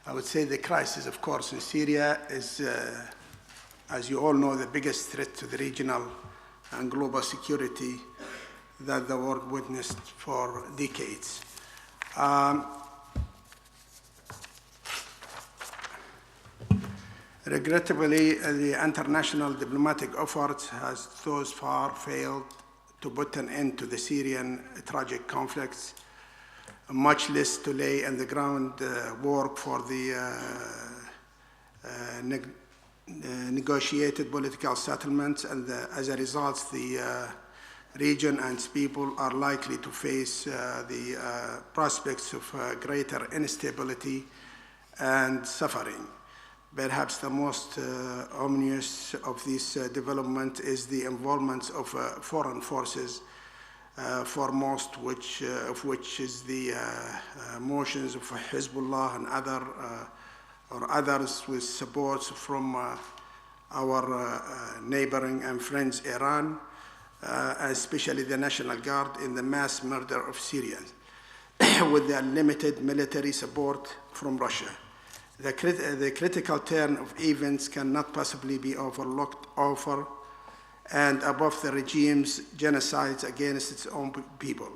I would say the crisis, of course, in Syria is, as you all know, the biggest threat to the regional and global security that the world witnessed for decades. Regrettably, the international diplomatic efforts has thus far failed to put an end to the Syrian tragic conflicts, much less to lay in the groundwork for the negotiated political settlements, and as a result, the region and its people are likely to face the prospects of greater instability and suffering. Perhaps the most ominous of these developments is the involvement of foreign forces, foremost of which is the motions of Hezbollah and others with support from our neighboring and friends Iran, especially the National Guard, in the mass murder of Syrians, with the limited military support from Russia. The critical turn of events cannot possibly be overlooked over and above the regime's genocides against its own people.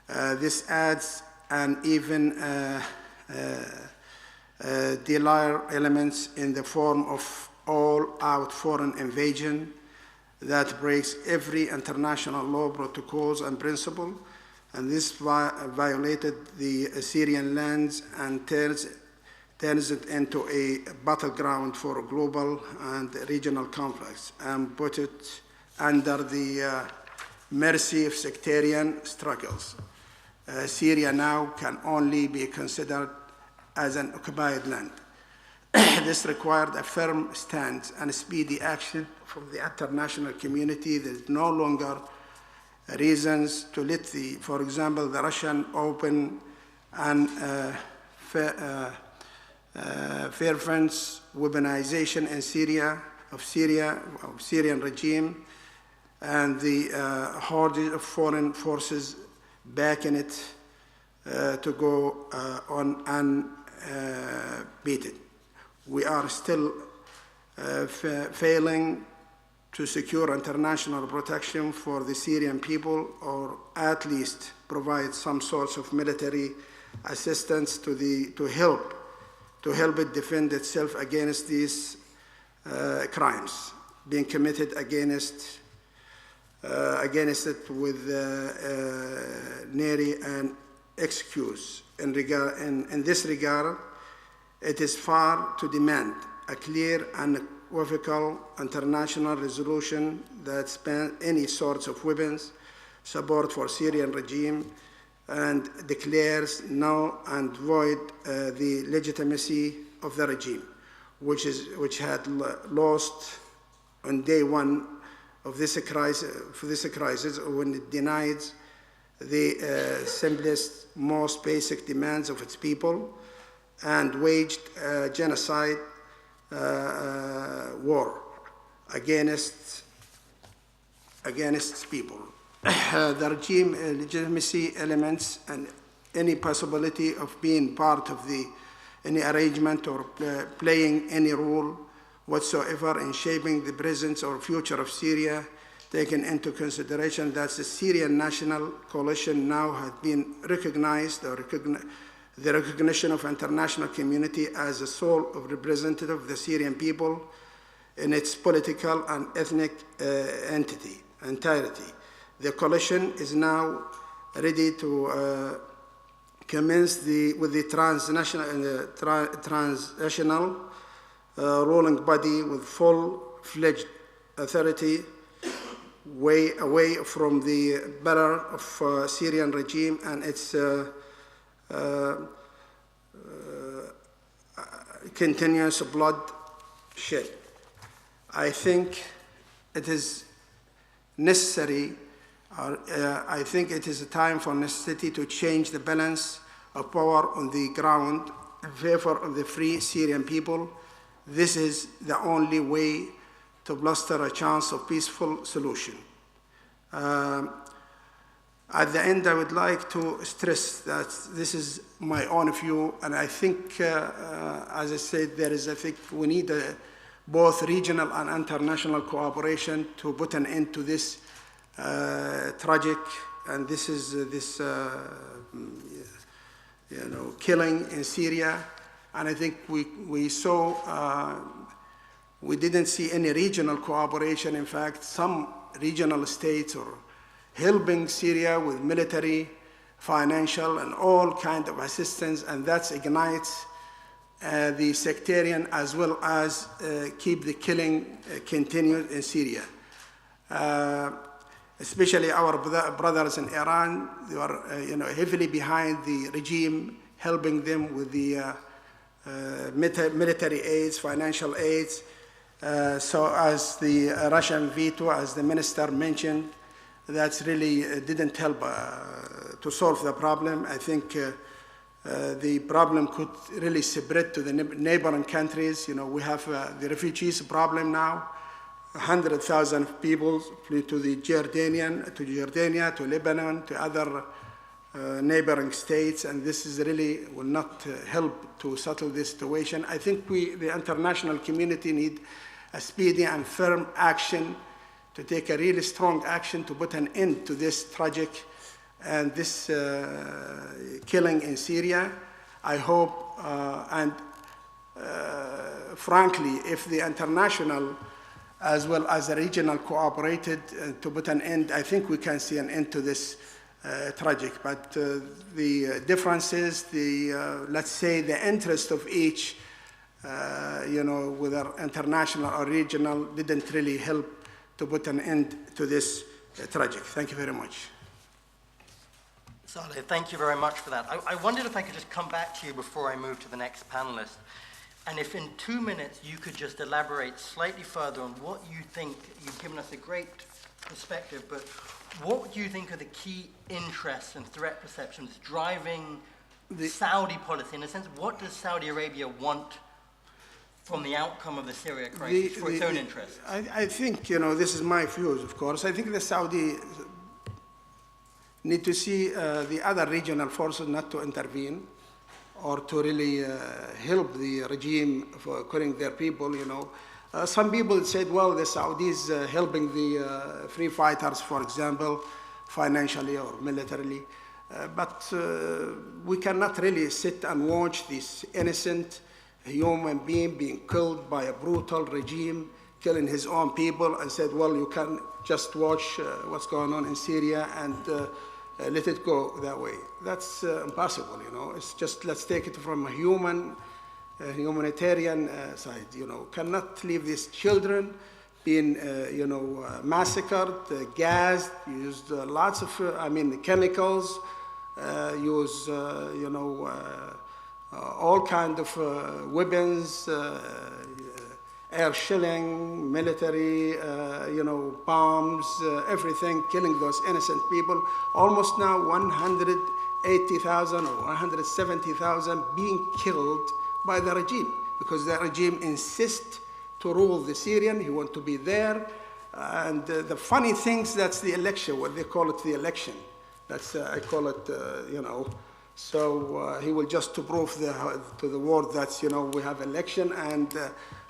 This adds an even dire elements in the form of all-out foreign invasion that breaks every international law, protocols, and principle, and this violated the Syrian lands and turns it into a battleground for global and regional conflicts and put it under the mercy of sectarian struggles. Syria now can only be considered as an occupied land. This required a firm stance and speedy action from the international community. There is no longer reasons to let for example, the Russian open and fervent weaponization in Syria, of Syrian regime, and the hordes of foreign forces backing it to go on unbeaten. We are still failing to secure international protection for the Syrian people, or at least provide some sort of military assistance to help it defend itself against these crimes being committed against it with nary an excuse. In this regard, it is far to demand a clear and unequivocal international resolution that spans any sorts of weapons support for Syrian regime and declares null and void the legitimacy of the regime, which had lost on day one of this crisis when it denied the simplest, most basic demands of its people and waged a genocide war against its people. The regime legitimacy elements and any possibility of being part of any arrangement or playing any role whatsoever in shaping the present or future of Syria, taken into consideration that the Syrian National Coalition now has been recognized, or the recognition of international community as the sole representative of the Syrian people in its political and ethnic entirety. The coalition is now ready to commence with the transnational ruling body with full-fledged authority way away from the banner of Syrian regime and its continuous bloodshed. I think it is necessary, I think it is a time for necessity to change the balance of power on the ground in favor of the free Syrian people. This is the only way to bluster a chance of peaceful solution. At the end, I would like to stress that this is my own view, and I think, as I said, I think we need both regional and international cooperation to put an end to this tragic, and this is killing in Syria. And I think we saw, we didn't see any regional cooperation. In fact, some regional states are helping Syria with military, financial, and all kinds of assistance, and that ignites the sectarian as well as keep the killing continued in Syria. Especially our brothers in Iran, they are heavily behind the regime, helping them with the military aids, financial aids. So as the Russian veto, as the minister mentioned, that really didn't help to solve the problem. I think the problem could really spread to the neighboring countries. We have the refugees problem now. 100,000 people flee to Jordania, to Lebanon, to other neighboring states, and this is really will not help to settle this situation. I think the international community need a speedy and firm action to take a really strong action to put an end to this tragic and this killing in Syria. I hope, frankly, if the international as well as the regional cooperated to put an end, I think we can see an end to this tragic. But the differences, let's say the interest of each, whether international or regional, didn't really help to put an end to this tragic. Thank you very much. Saleh, thank you very much for that. I wondered if I could just come back to you before I move to the next panelist. And if in 2 minutes you could just elaborate slightly further on what you think, you've given us a great perspective, but what do you think are the key interests and threat perceptions driving the Saudi policy? In a sense, what does Saudi Arabia want from the outcome of the Syria crisis for its own interests? I think, this is my views, of course. I think the Saudi need to see the other regional forces not to intervene or to really help the regime for killing their people, Some people said, well, the Saudis helping the free fighters, for example, financially or militarily. But we cannot really sit and watch this innocent human being being killed by a brutal regime, killing his own people, and said, well, you can just watch what's going on in Syria and let it go that way. That's impossible, It's just, let's take it from a humanitarian side, Cannot leave these children being, massacred, gassed, used lots of, chemicals, use, all kinds of weapons, air shelling, military, bombs, everything, killing those innocent people. Almost now 180,000 or 170,000 being killed by the regime, because the regime insists to rule the Syrian. He wants to be there. And the funny things, that's the election, what they call it, the election. That's, I call it, So he will just to prove to the world that, we have election, and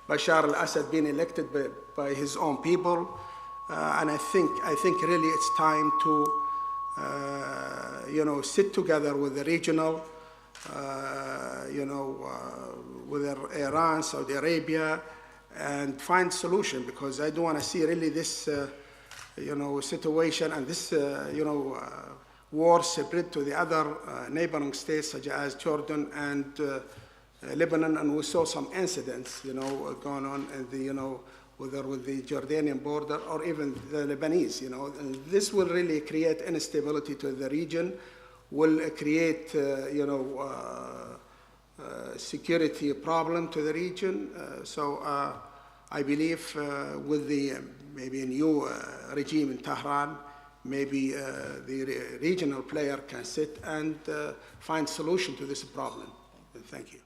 Bashar al-Assad being elected by his own people. And I think really it's time to, sit together with the regional, with Iran, Saudi Arabia, and find solution, because I don't want to see really this, situation and this, war spread to the other neighboring states such as Jordan and Lebanon, and we saw some incidents, going on in the, whether with the Jordanian border or even the Lebanese, and this will really create instability to the region, will create, security problem to the region. So I believe with the maybe a new regime in Tehran, maybe the regional player can sit and find solution to this problem. Thank you.